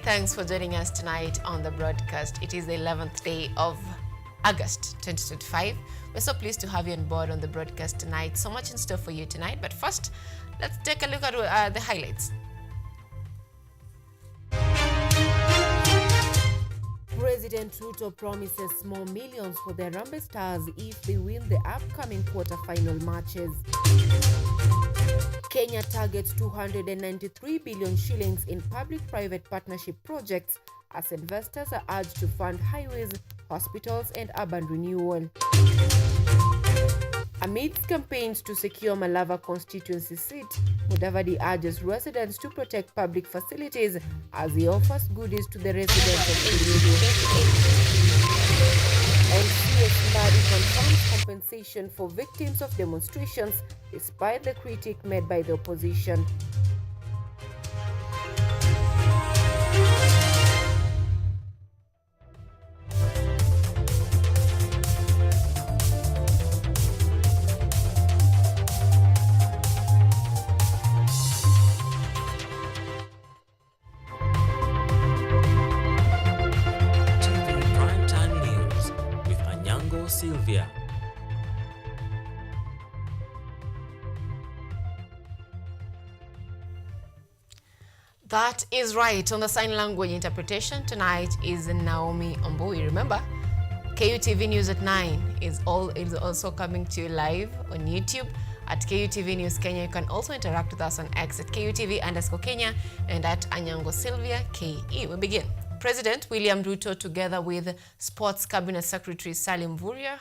thanks for joining us tonight on the broadcast. It is the 11th day of August 2025. We're so pleased to have you on board on the broadcast tonight. So much in store for you tonight. But first, let's take a look at the highlights. President Ruto promises small millions for the Harambee Stars if they win the upcoming quarter-final matches. Kenya targets 293 billion shillings in public-private partnership projects as investors are urged to fund highways, hospitals, and urban renewal. Amidst campaigns to secure Malava constituency seat, Mudavadi urges residents to protect public facilities as he offers goodies to the residents of Kutv. And CS Mbadi confirms compensation for victims of demonstrations despite the critique made by the opposition. Sylvia. That is right. On the sign language interpretation tonight is Naomi Ombui. Remember, KUTV News at 9 is also coming to you live on YouTube at KUTV News Kenya. You can also interact with us on X at KUTV_Kenya and at Anyango Sylvia KE. We begin. President William Ruto, together with Sports Cabinet Secretary Salim Vuria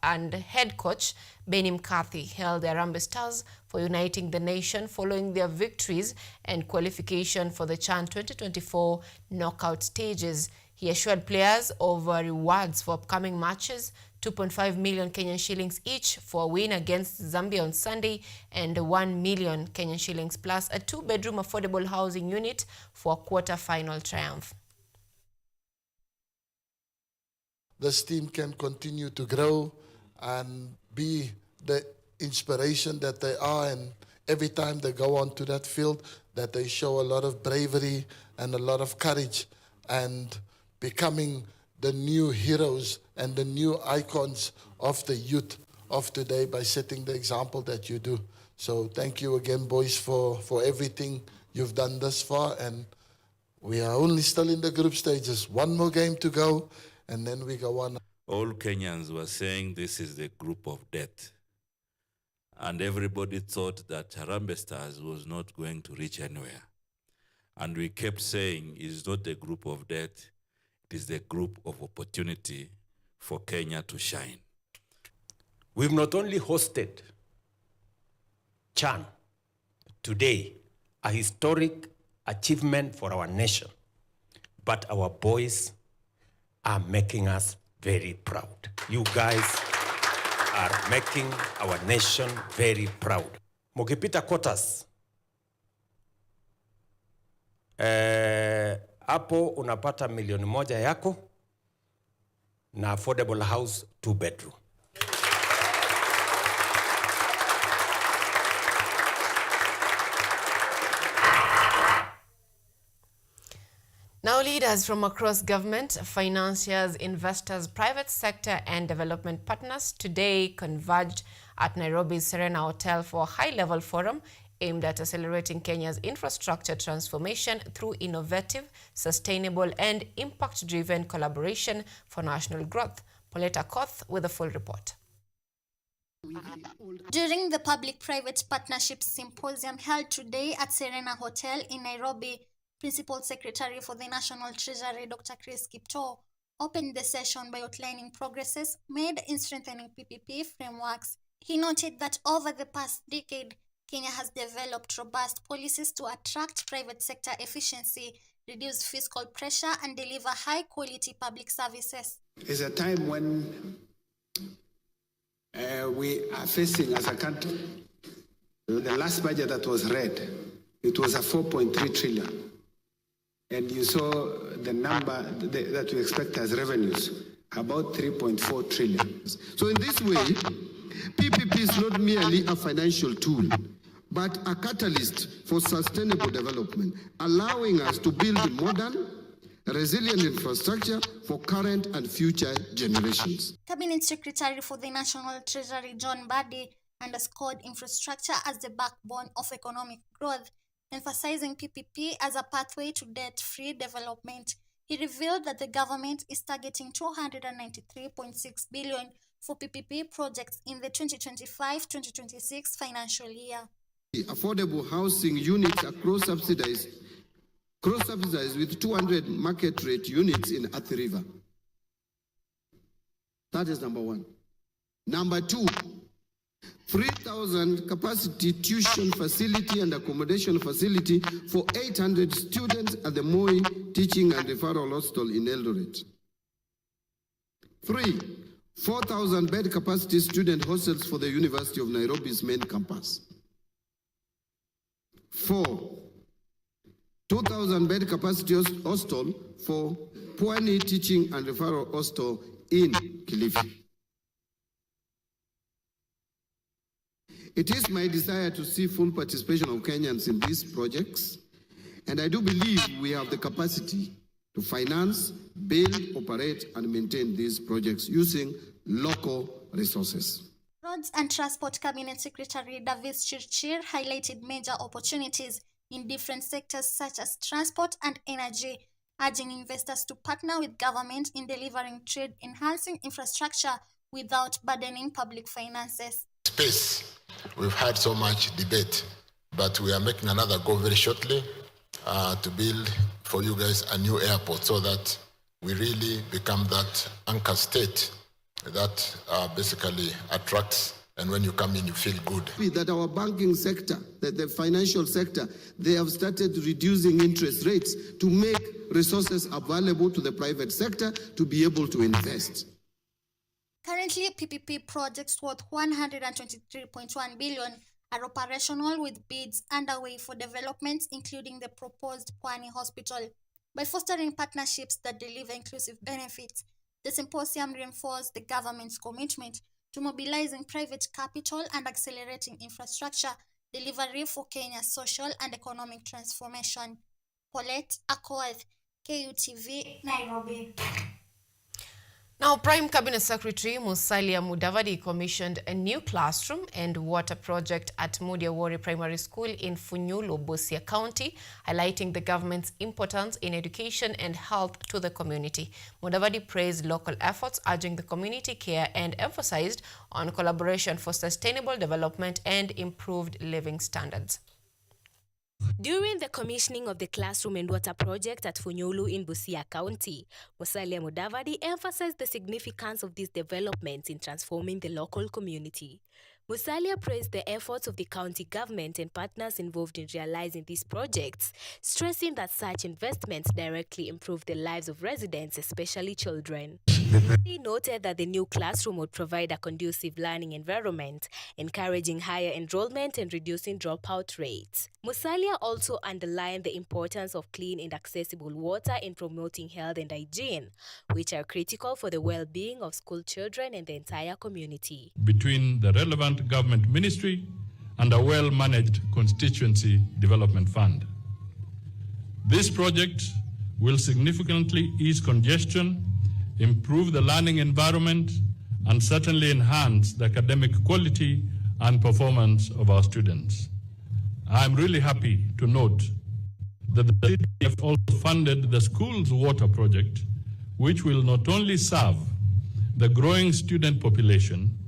and head coach Benny McCarthy, hailed the Harambee Stars for uniting the nation following their victories and qualification for the CHAN 2024 knockout stages. He assured players of rewards for upcoming matches, 2.5 million Kenyan shillings each for a win against Zambia on Sunday, and 1 million Kenyan shillings plus a 2-bedroom affordable housing unit for a quarter-final triumph. This team can continue to grow and be the inspiration that they are, and every time they go onto that field, that they show a lot of bravery and a lot of courage and becoming the new heroes and the new icons of the youth of today by setting the example that you do. So thank you again, boys, for everything you've done thus far, and we are only still in the group stages. One more game to go, and then we go on. All Kenyans were saying this is the group of death. And everybody thought that Harambee Stars was not going to reach anywhere. And we kept saying it's not a group of death, it is the group of opportunity for Kenya to shine. We've not only hosted CHAN today, a historic achievement for our nation, but our boys are making us very proud. You guys are making our nation very proud. Mukipita quarters, hapo unapata 1 million yako na affordable house 2-bedroom. Now, leaders from across government, financiers, investors, private sector, and development partners today converged at Nairobi's Serena Hotel for a high-level forum aimed at accelerating Kenya's infrastructure transformation through innovative, sustainable, and impact-driven collaboration for national growth. Pauletta Koth with a full report. During the Public-Private Partnerships Symposium held today at Serena Hotel in Nairobi, Principal Secretary for the National Treasury, Dr. Chris Kipto, opened the session by outlining progresses made in strengthening PPP frameworks. He noted that over the past decade, Kenya has developed robust policies to attract private sector efficiency, reduce fiscal pressure, and deliver high-quality public services. It's a time when we are facing as a country. The last budget that was read, it was a 4.3 trillion. And you saw the number that we expect as revenues, about 3.4 trillion. So in this way, PPP is not merely a financial tool, but a catalyst for sustainable development, allowing us to build modern, resilient infrastructure for current and future generations. Cabinet Secretary for the National Treasury, John Mbadi, underscored infrastructure as the backbone of economic growth, emphasizing PPP as a pathway to debt-free development. He revealed that the government is targeting 293.6 billion for PPP projects in the 2025-2026 financial year. Affordable housing units are cross-subsidized with 200 market rate units in Athi River. That is number one. Number two, 3,000 capacity tuition facility and accommodation facility for 800 students at the Moi Teaching and Referral Hostel in Eldoret. 3, 4,000 bed capacity student hostels for the University of Nairobi's main campus. 4, 2,000 bed capacity hostel for Pwani Teaching and Referral Hostel in Kilifi. It is my desire to see full participation of Kenyans in these projects, and I do believe we have the capacity to finance, build, operate, and maintain these projects using local resources. Roads and Transport Cabinet Secretary Davis Chirchir highlighted major opportunities in different sectors such as transport and energy, urging investors to partner with government in delivering trade-enhancing infrastructure without burdening public finances. Space. We've had so much debate, but we are making another go very shortly to build for you guys a new airport so that we really become that anchor state that basically attracts, and when you come in, you feel good. That our banking sector, that the financial sector, they have started reducing interest rates to make resources available to the private sector to be able to invest. Currently, PPP projects worth 123.1 billion are operational with bids underway for developments, including the proposed Pwani Hospital. By fostering partnerships that deliver inclusive benefits, the symposium reinforced the government's commitment to mobilizing private capital and accelerating infrastructure delivery for Kenya's social and economic transformation. Paulette Akoth, KUTV, Nairobi. Now, Prime Cabinet Secretary Musalia Mudavadi commissioned a new classroom and water project at Mudiawari Primary School in Funyulu, Busia County, highlighting the government's importance in education and health to the community. Mudavadi praised local efforts, urging the community care, and emphasized on collaboration for sustainable development and improved living standards. During the commissioning of the classroom and water project at Funyulu in Busia County, Musalia Mudavadi emphasized the significance of these developments in transforming the local community. Musalia praised the efforts of the county government and partners involved in realizing these projects, stressing that such investments directly improve the lives of residents, especially children. He noted that the new classroom would provide a conducive learning environment, encouraging higher enrollment and reducing dropout rates. Musalia also underlined the importance of clean and accessible water in promoting health and hygiene, which are critical for the well-being of school children and the entire community. Between the relevant government ministry and a well-managed constituency development fund. This project will significantly ease congestion, improve the learning environment, and certainly enhance the academic quality and performance of our students. I'm really happy to note that the city has also funded the school's water project, which will not only serve the growing student population,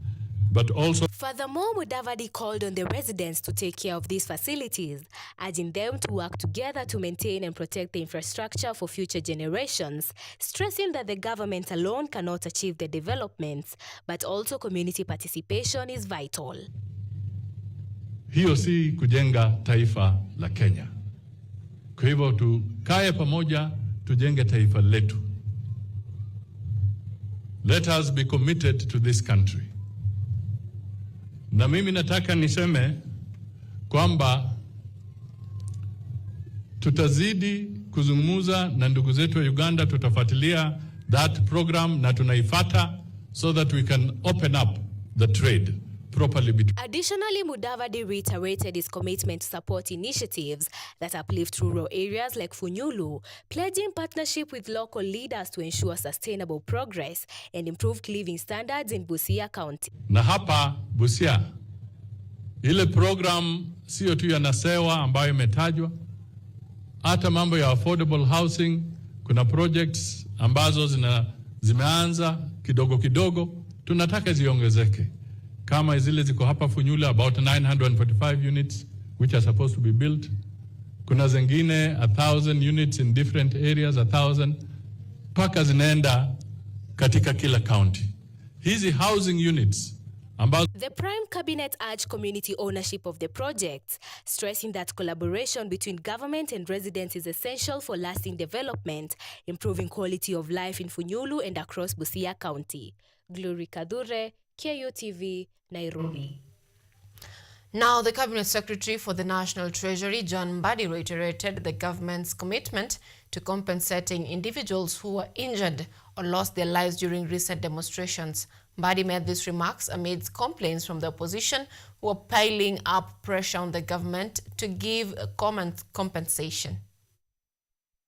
but also... Furthermore, Mudavadi called on the residents to take care of these facilities, urging them to work together to maintain and protect the infrastructure for future generations, stressing that the government alone cannot achieve the developments, but also community participation is vital. Hiyo si kujenga taifa la Kenya. Kwa hivyo tukae pamoja tujenge taifa letu. Let us be committed to this country. Na mimi nataka niseme kwamba tutazidi kuzungumza na ndugu zetu wa Uganda, tutafuatilia that program na tunaifata so that we can open up the trade properly between. Additionally, Mudavadi reiterated his commitment to support initiatives that uplift rural areas like Funyulu, pledging partnership with local leaders to ensure sustainable progress and improved living standards in Busia County. Na hapa Busia, ile program sio tu ya Nasewa ambayo imetajwa, hata mambo ya affordable housing, kuna projects ambazo zimeanza kidogo kidogo, tunataka ziongezeke. Kama zile ziko hapa Funyula, about 945 units which are supposed to be built. Kuna zingine 1,000 units in different areas, 1,000 paka zinaenda katika kila county. Hizi housing units ambazo. The Prime Cabinet urged community ownership of the project, stressing that collaboration between government and residents is essential for lasting development, improving quality of life in Funyulu and across Busia County. Glory Kadure, KUTV, Nairobi. Now, the Cabinet Secretary for the National Treasury, John Mbadi, reiterated the government's commitment to compensating individuals who were injured or lost their lives during recent demonstrations. Mbadi made these remarks amidst complaints from the opposition who are piling up pressure on the government to give compensation.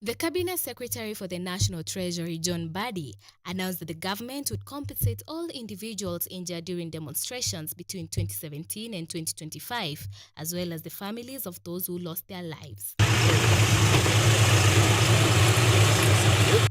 The Cabinet Secretary for the National Treasury, John Mbadi, announced that the government would compensate all individuals injured during demonstrations between 2017 and 2025, as well as the families of those who lost their lives.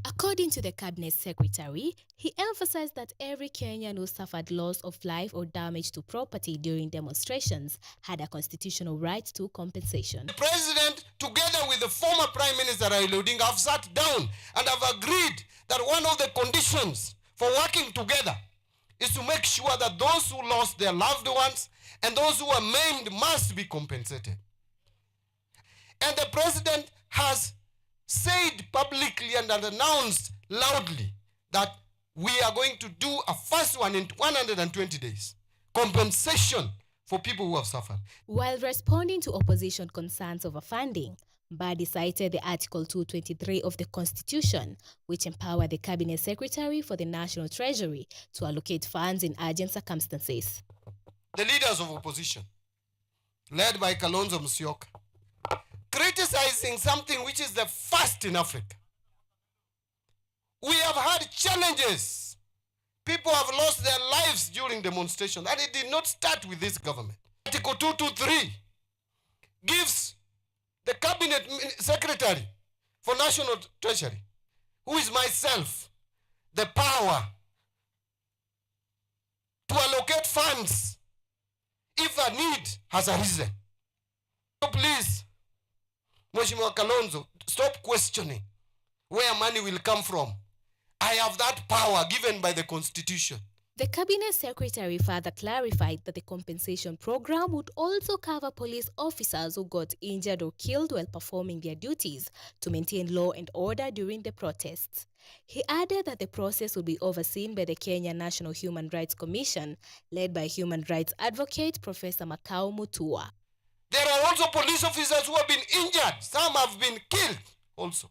According to the Cabinet Secretary, he emphasized that every Kenyan who suffered loss of life or damage to property during demonstrations had a constitutional right to compensation. The President, together with the former Prime Minister Raila Odinga, have sat down and have agreed that one of the conditions for working together is to make sure that those who lost their loved ones and those who were maimed must be compensated. And the President has said publicly and announced loudly that we are going to do a first one in 120 days. Compensation for people who have suffered. While responding to opposition concerns over funding, Mbadi cited the Article 223 of the Constitution, which empowered the Cabinet Secretary for the National Treasury to allocate funds in urgent circumstances. The leaders of opposition, led by Kalonzo Musyoka, criticizing something which is the first in Africa. We have had challenges. People have lost their lives during demonstrations, and it did not start with this government. Article 223 gives the Cabinet Secretary for National Treasury, who is myself, the power to allocate funds if a need has arisen. So please, Mheshimiwa Kalonzo, stop questioning where money will come from. I have that power given by the Constitution. The Cabinet Secretary further clarified that the compensation program would also cover police officers who got injured or killed while performing their duties to maintain law and order during the protests. He added that the process will be overseen by the Kenya National Human Rights Commission, led by human rights advocate Professor Makau Mutua. There are also police officers who have been injured. Some have been killed also.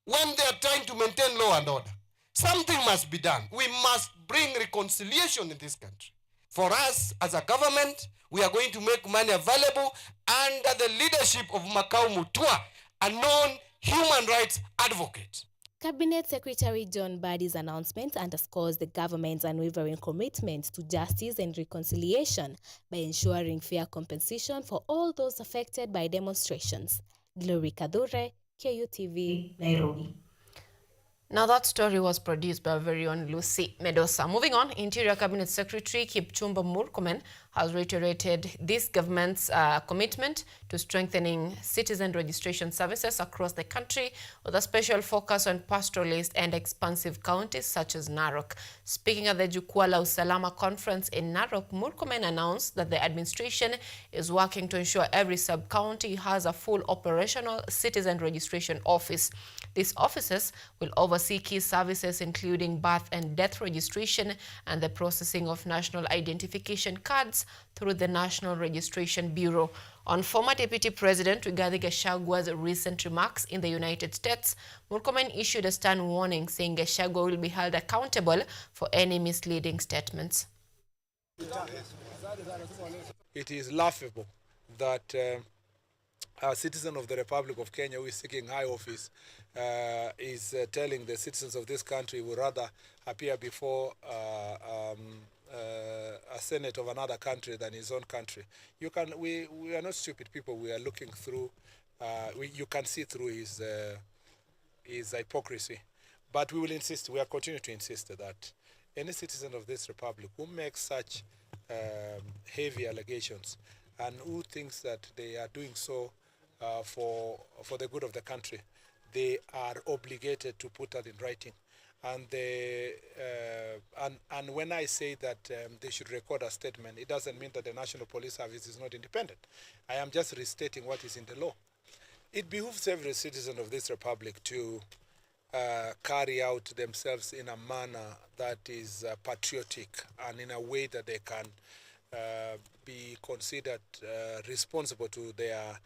When they are trying to maintain law and order, something must be done. We must bring reconciliation in this country. For us, as a government, we are going to make money available under the leadership of Makau Mutua, a known human rights advocate. Cabinet Secretary John Mbadi's announcement underscores the government's unwavering commitment to justice and reconciliation by ensuring fair compensation for all those affected by demonstrations. Glory Kadure, KUTV, Nairobi. Now, that story was produced by our very own Lucy Medosa. Moving on, Interior Cabinet Secretary Kipchumba Murkomen has reiterated this government's commitment to strengthening citizen registration services across the country with a special focus on pastoralist and expansive counties such as Narok. Speaking at the Jukwaa la Usalama conference in Narok, Murkomen announced that the administration is working to ensure every sub-county has a full operational citizen registration office. These offices will oversee key services including birth and death registration and the processing of national identification cards through the National Registration Bureau. On former Deputy President Rigathi Gachagwa's recent remarks in the United States, Murkomen issued a stern warning saying Gachagua will be held accountable for any misleading statements. It is laughable that a citizen of the Republic of Kenya who is seeking high office is telling the citizens of this country would rather appear before a senate of another country than his own country. We are not stupid people. We are looking through. You can see through his hypocrisy, but we will insist. We are continuing to insist that any citizen of this republic who makes such heavy allegations and who thinks that they are doing so for the good of the country, they are obligated to put that in writing. And and when I say that they should record a statement, it doesn't mean that the National Police Service is not independent. I am just restating what is in the law. It behooves every citizen of this republic to carry out themselves in a manner that is patriotic and in a way that they can be considered responsible to their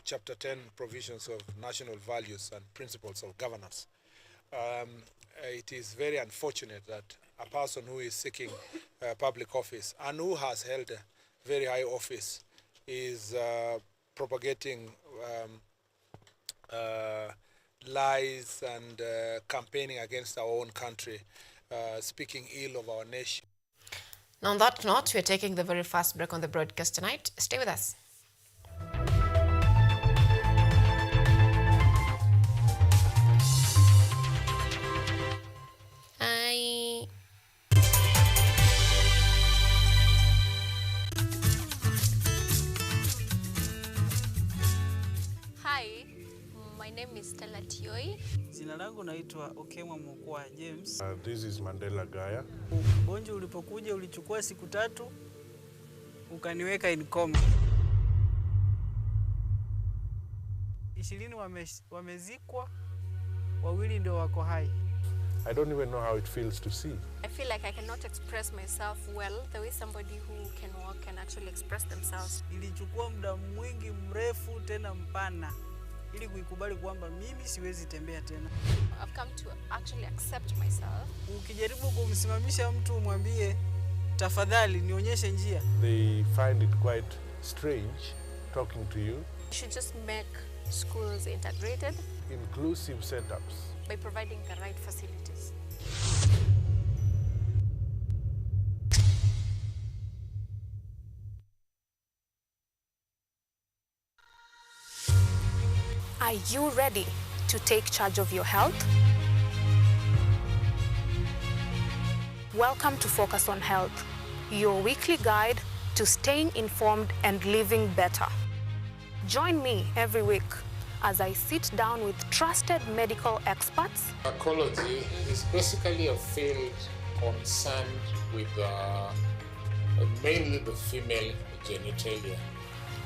Chapter 10 provisions of national values and principles of governance. It is very unfortunate that a person who is seeking public office and who has held a very high office is propagating lies and campaigning against our own country, speaking ill of our nation. Now, on that note, we're taking the very first break on the broadcast tonight. Stay with us. Hi, my name is Stella Tioi. Jina langu naitwa Okemwa Mukwa James. This is Mandela Gaya. Ugonjwa ulipokuja ulichukua siku 3 ukaniweka in coma. 20 wamezikwa, 2 ndio wako hai. I don't even know how it feels to see. I feel like I cannot express myself well the way somebody who can walk can actually express themselves. Ilichukua muda mwingi mrefu tena mpana ili kuikubali kwamba mimi siwezi tembea tena. I've come to actually accept myself. Ukijaribu kumsimamisha mtu umwambie tafadhali nionyeshe njia, they find it quite strange talking to you. You should just make schools integrated, inclusive setups, by providing the right facilities. Are you ready to take charge of your health? Welcome to Focus on Health, your weekly guide to staying informed and living better. Join me every week as I sit down with trusted medical experts. Gynecology is basically a field concerned with mainly the female genitalia.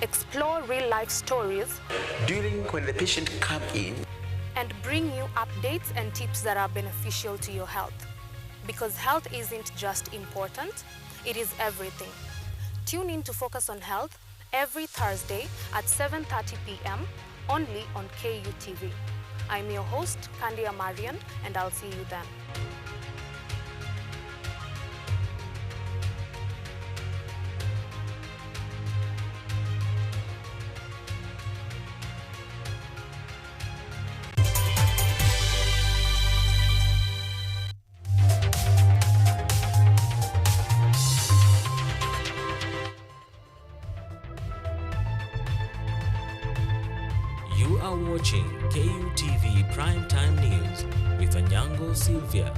Explore real-life stories during when the patient come in, and bring you updates and tips that are beneficial to your health. Because health isn't just important, it is everything. Tune in to Focus on Health every Thursday at 7:30 p.m. only on KUTV. I'm your host, Kandia Marian, and I'll see you then. You are watching KUTV Primetime News with Anyango, Sylvia.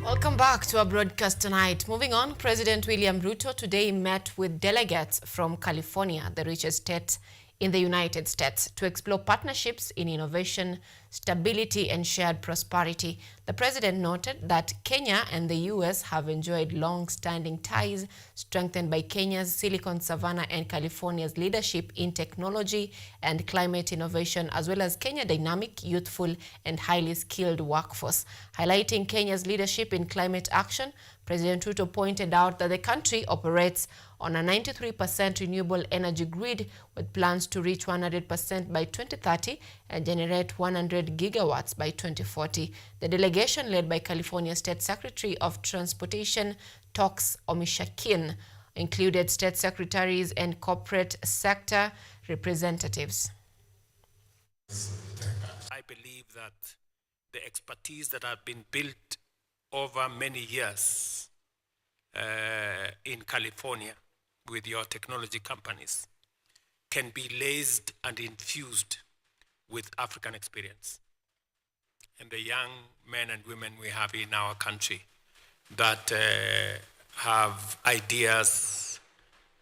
Welcome back to our broadcast tonight. Moving on, President William Ruto today met with delegates from California, the richest state in the United States, to explore partnerships in innovation, stability, and shared prosperity. The president noted that Kenya and the U.S. have enjoyed long-standing ties strengthened by Kenya's Silicon Savannah and California's leadership in technology and climate innovation, as well as Kenya's dynamic, youthful, and highly skilled workforce. Highlighting Kenya's leadership in climate action, President Ruto pointed out that the country operates on a 93% renewable energy grid with plans to reach 100% by 2030 and generate 100 gigawatts by 2040. The delegation, led by California State Secretary of Transportation Tox Omishakin, included state secretaries and corporate sector representatives. I believe that the expertise that have been built over many years in California with your technology companies can be laced and infused with African experience. And the young men and women we have in our country that have ideas,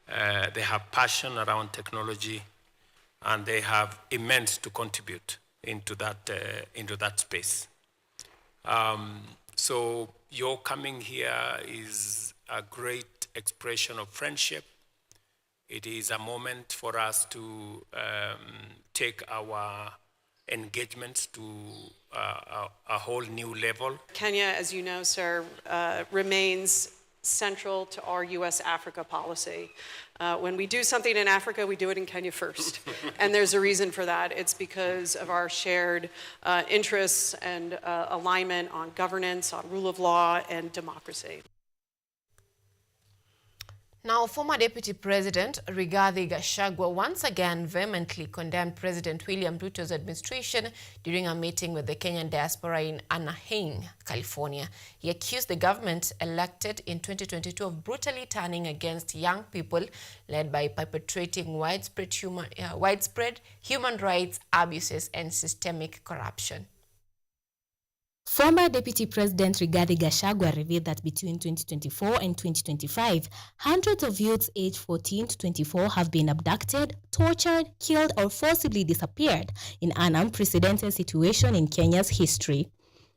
they have passion around technology, and they have immense to contribute into that space. So your coming here is a great expression of friendship. It is a moment for us to take our engagements to a whole new level. Kenya, as you know, sir, remains central to our U.S.-Africa policy. When we do something in Africa, we do it in Kenya first. And there's a reason for that. It's because of our shared interests and alignment on governance, on rule of law, and democracy. Now, former Deputy President Rigathi Gachagua once again vehemently condemned President William Ruto's administration during a meeting with the Kenyan diaspora in Anaheim, California. He accused the government elected in 2022 of brutally turning against young people, led by perpetrating widespread human rights abuses and systemic corruption. Former Deputy President Rigathi Gachagua revealed that between 2024 and 2025, hundreds of youths aged 14 to 24 have been abducted, tortured, killed, or forcibly disappeared in an unprecedented situation in Kenya's history.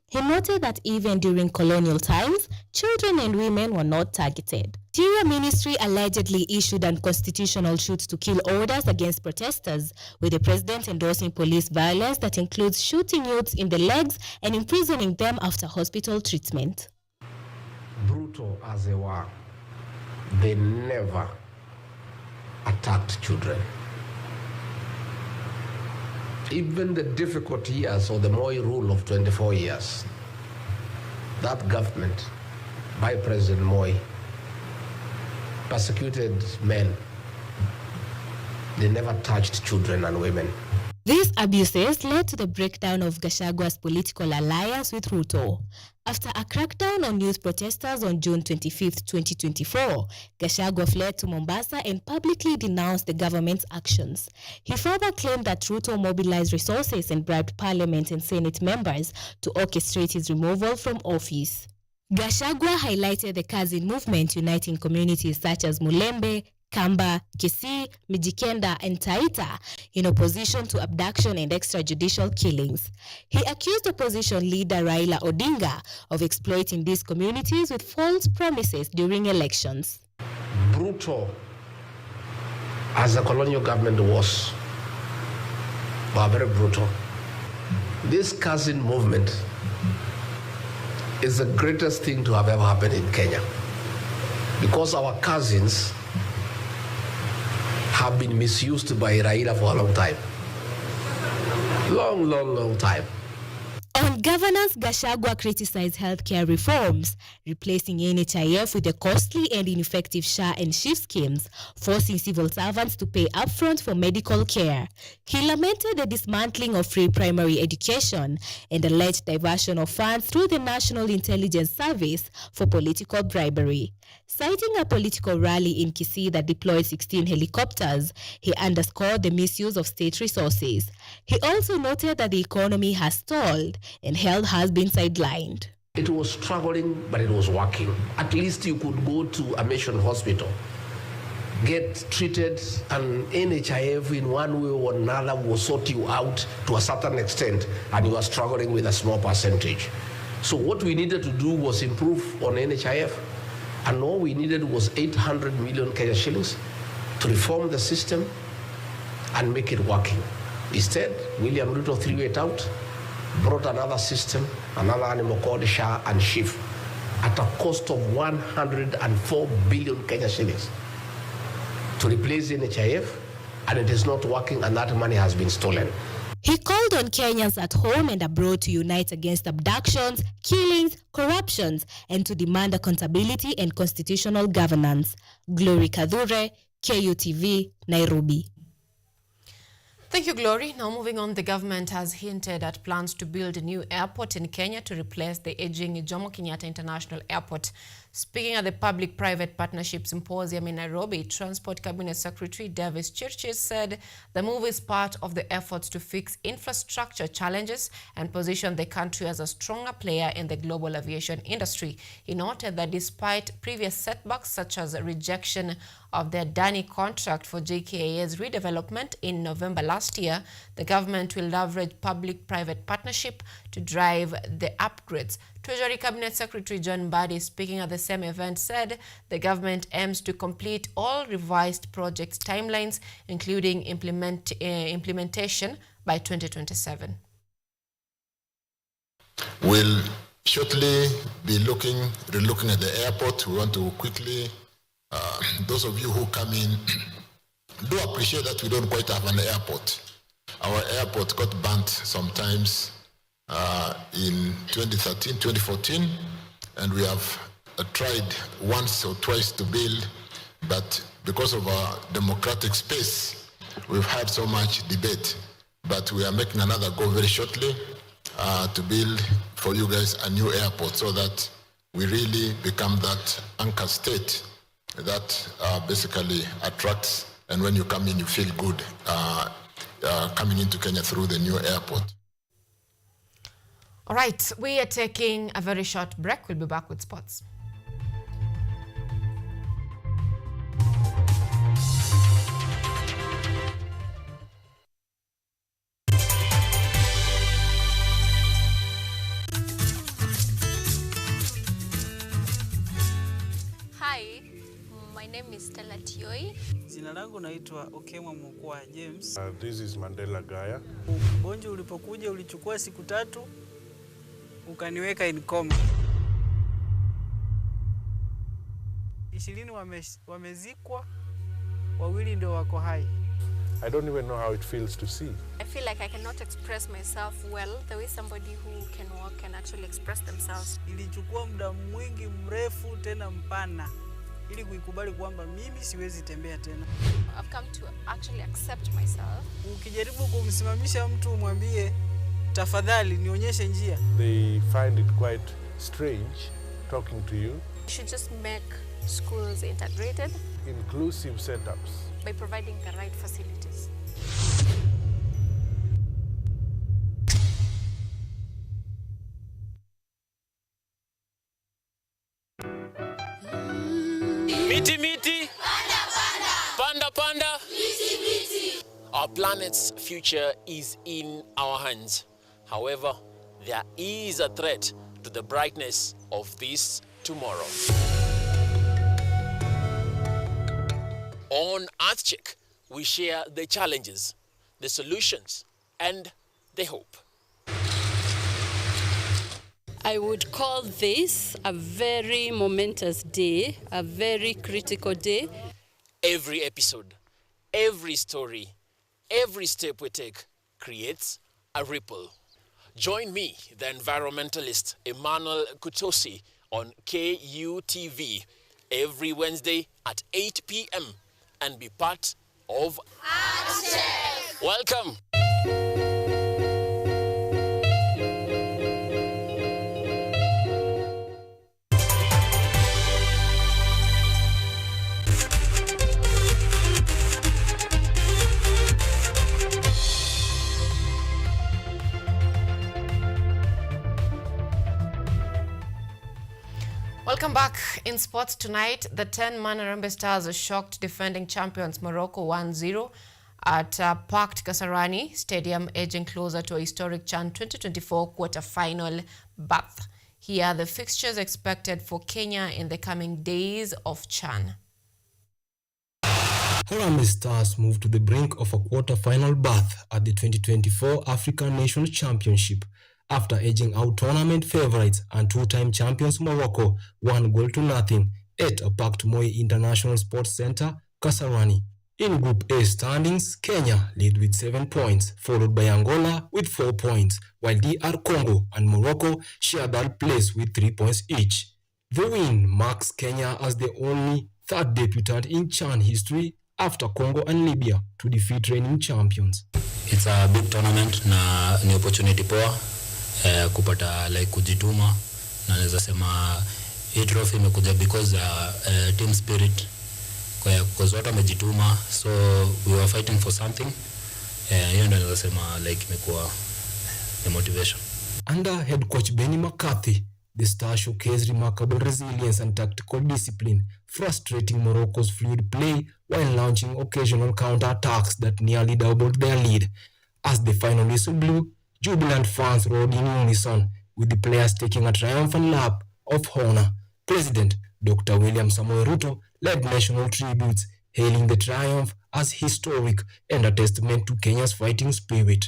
He noted that even during colonial times, children and women were not targeted. The Interior Ministry allegedly issued unconstitutional shoot to kill orders against protesters, with the president endorsing police violence that includes shooting youths in the legs and imprisoning them after hospital treatment. Brutal as they were, they never attacked children. Even the difficult years of the Moi rule of 24 years, that government, by President Moi, persecuted men. They never touched children and women. These abuses led to the breakdown of Gachagua's political alliance with Ruto. After a crackdown on youth protesters on June 25, 2024, Gachagua fled to Mombasa and publicly denounced the government's actions. He further claimed that Ruto mobilized resources and bribed parliament and senate members to orchestrate his removal from office. Gachagua highlighted the Kazin movement uniting communities such as Mulembe, Kamba, Kisii, Mijikenda, and Taita in opposition to abduction and extrajudicial killings. He accused opposition leader Raila Odinga of exploiting these communities with false promises during elections. Brutal as the colonial government was, but very brutal. This cousin movement is the greatest thing to have ever happened in Kenya, because our cousins have been misused by Raila for a long time. Long time. On governance, Gachagua criticized healthcare reforms, replacing NHIF with the costly and ineffective SHA and SHIF schemes, forcing civil servants to pay upfront for medical care. He lamented the dismantling of free primary education and alleged diversion of funds through the National Intelligence Service for political bribery. Citing a political rally in Kisii that deployed 16 helicopters, he underscored the misuse of state resources. He also noted that the economy has stalled and health has been sidelined. It was struggling, but it was working. At least you could go to a mission hospital, get treated, and NHIF in one way or another will sort you out to a certain extent, and you are struggling with a small percentage. So what we needed to do was improve on NHIF, and all we needed was 800 million Kenya shillings to reform the system and make it working. Instead, William Ruto threw it out, brought another system, another animal called SHA and SHIF, at a cost of 104 billion Kenya shillings to replace NHIF, and it is not working, and that money has been stolen. He called on Kenyans at home and abroad to unite against abductions, killings, corruptions, and to demand accountability and constitutional governance. Glory Kadhure, KUTV, Nairobi. Thank you, Glory. Now moving on, the government has hinted at plans to build a new airport in Kenya to replace the aging Jomo Kenyatta International Airport. Speaking at the Public-Private Partnership Symposium in Nairobi, Transport Cabinet Secretary Davis Churches said the move is part of the efforts to fix infrastructure challenges and position the country as a stronger player in the global aviation industry. He noted that despite previous setbacks such as a rejection of the Adani contract for JKIA's redevelopment in November last year, the government will leverage public-private partnership to drive the upgrades. Treasury Cabinet Secretary John Mbadi, speaking at the same event, said the government aims to complete all revised project timelines, including implementation by 2027. We'll shortly be relooking at the airport. We want to quickly, those of you who come in, do appreciate that we don't quite have an airport. Our airport got burnt sometimes in 2013, 2014, and we have tried once or twice to build, but because of our democratic space, we've had so much debate. But we are making another go very shortly to build for you guys a new airport so that we really become that anchor state that basically attracts, and when you come in, you feel good coming into Kenya through the new airport. All right, we are taking a very short break. We'll be back with sports. Hi, my name is Stella Tioi. Jina langu naitwa Okemwa Mukwa James. This is Mandela Gaya. Ugonjwa ulipokuja ulichukua siku 3 ukaniweka in coma. 20 wamezikwa, 2 ndio wako hai. I don't even know how it feels to see. I feel like I cannot express myself well the way somebody who can walk can actually express themselves. Ilichukua muda mwingi mrefu tena mpana ili kuikubali kwamba mimi siwezi tembea tena. I've come to actually accept myself. Ukijaribu kumsimamisha mtu umwambie tafadhali nionyeshe njia, They find it quite strange talking to you. We should just make schools integrated, Inclusive setups. by providing the right facilities. Miti miti, panda panda, miti miti. Our planet's future is in our hands. However, there is a threat to the brightness of this tomorrow. On EarthCheck, we share the challenges, the solutions, and the hope. I would call this a very momentous day, a very critical day. Every episode, every story, every step we take creates a ripple. Join me, the environmentalist Emmanuel Kutosi, on KUTV every Wednesday at 8 p.m. and be part of EarthCheck. Welcome. Welcome back. In sports tonight, the 10-man Harambee Stars are shocked defending champions Morocco 1-0 at packed Kasarani Stadium, edging closer to a historic CHAN 2024 quarter-final berth. Here are the fixtures expected for Kenya in the coming days of CHAN. Harambee Stars moved to the brink of a quarter-final berth at the 2024 African Nations Championship after edging out tournament favorites and two-time champions Morocco 1-0 at a packed Moi International Sports Center, Kasarani. In Group A standings, Kenya lead with 7 points, followed by Angola with 4 points, while DR Congo and Morocco share that place with 3 points each. The win marks Kenya as the only third debutant in CHAN history after Congo and Libya to defeat reigning champions. It's a big tournament na ni opportunity poa kupata like kujituma na naweza sema hii trophy imekuja because team spirit because watu wamejituma, so we were fighting for something. Hiyo ndio naweza sema like imekuwa the motivation. Under head coach Benny McCarthy, the star showcased remarkable resilience and tactical discipline, frustrating Morocco's fluid play while launching occasional counter-attacks that nearly doubled their lead. As the final whistle blew, jubilant fans roared in unison, with the players taking a triumphant lap of honor. President Dr. William Samoei Ruto led national tributes, hailing the triumph as historic and a testament to Kenya's fighting spirit.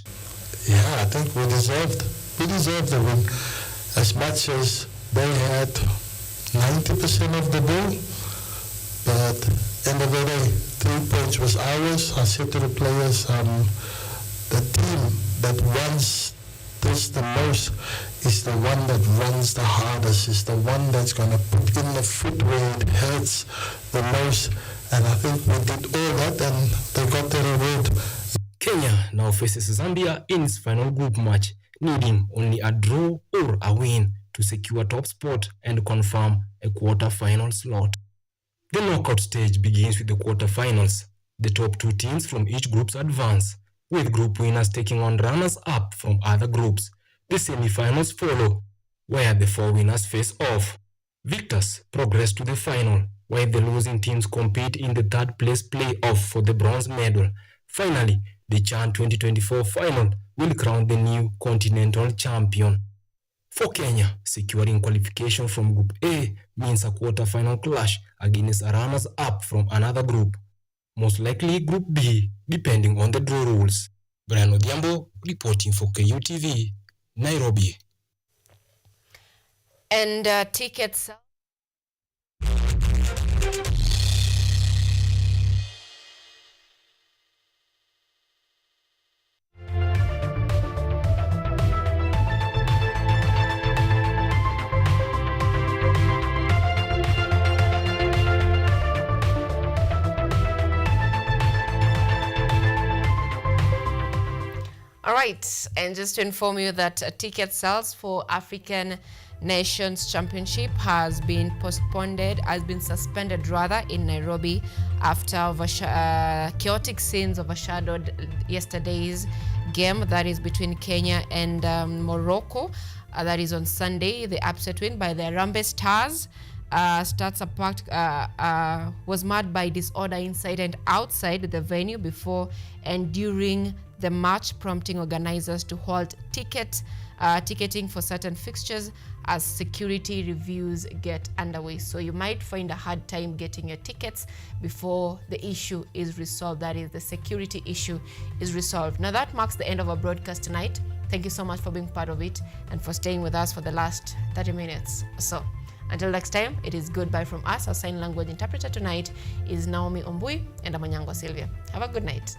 Yeah, I think we deserved the win. As much as they had 90% of the ball, but end of the day, 3 points was ours. I said to the players, the team that wants this the most is the one that runs the hardest, is the one that's going to put in the foot where it hurts the most. And I think we did all that and they got their reward. Kenya now faces Zambia in its final group match, needing only a draw or a win to secure top spot and confirm a quarter-final slot. The knockout stage begins with the quarter-finals. The top 2 teams from each group advance, with group winners taking on runners-up from other groups. The semi-finals follow, where the 4 winners face off. Victors progress to the final, while the losing teams compete in the third-place play-off for the bronze medal. Finally, the CHAN 2024 final will crown the new continental champion. For Kenya, securing qualification from Group A means a quarter-final clash against a runners-up from another group, most likely Group B, depending on the draw rules. Brian Odhiambo reporting for KUTV, Nairobi. And tickets... All right, and just to inform you that ticket sales for African Nations Championship has been suspended rather in Nairobi after chaotic scenes overshadowed yesterday's game that is between Kenya and Morocco. That is on Sunday. The upset win by the Harambee Stars. Was marred by disorder inside and outside the venue before and during the match, prompting organizers to halt ticketing for certain fixtures as security reviews get underway. So you might find a hard time getting your tickets before the issue is resolved. That is, the security issue is resolved. Now that marks the end of our broadcast tonight. Thank you so much for being part of it and for staying with us for the last 30 minutes or so. Until next time, it is goodbye from us. Our sign language interpreter tonight is Naomi Ombui and Anyango Sylvia. Have a good night.